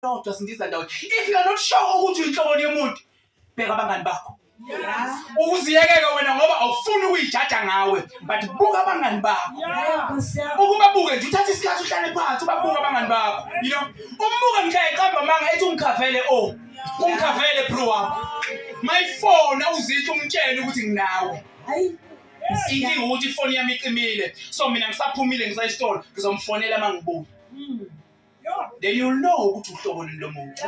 kodwa sindiza ndawo. If you are not sure ukuthi uyinhlobo yomuntu, bheka abangani bakho. Uziyekeke wena ngoba awufuni ukuyijaja ngawe, but buka abangani bakho. Ukubabuke nje uthatha isikhathi uhlale phansi ubabuka abangani bakho. You know, umbuke mhla eqamba manga ethi umkhavele umkhavele bro wami. My phone awuzithi umtshele ukuthi nginawe. Inkinga ukuthi ifoni yami iqimile, so mina ngisaphumile ngisa esitolo ngizomfonela mangibuka. Then you'll know ukuthi uhlobo lomuntu.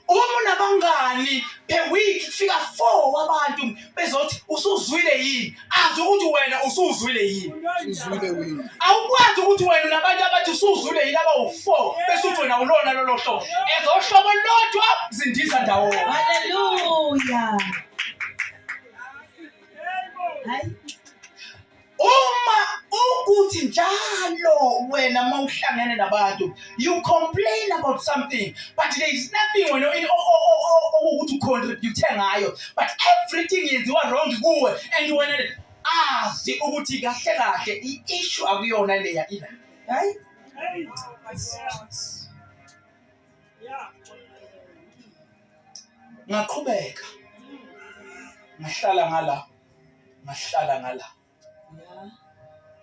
Uma unabangani per week fika 4 wabantu bezothi usuzwile yini, azi ukuthi wena usuzwile yini. Awukwazi ukuthi wena unabantu abathi usuzwile yini abawu4 bese uthi wena ulona lolo hlobo. Ezohlobo lodwa zindiza ndawo. Hallelujah. Uma ukuthi njalo wena mawuhlangene nabantu you complain about something but there is nothing wena ukuthi contribute ngayo, but everything yenziwa wrong kuwe and wena azi ukuthi kahle kahle i-issue akuyona leya ila. Ngaqhubeka ngahlala ngala.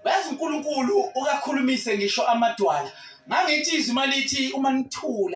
Yazi uNkulunkulu ukakhulumise ngisho amadwala. Ngangithi izwi malithi uma nithula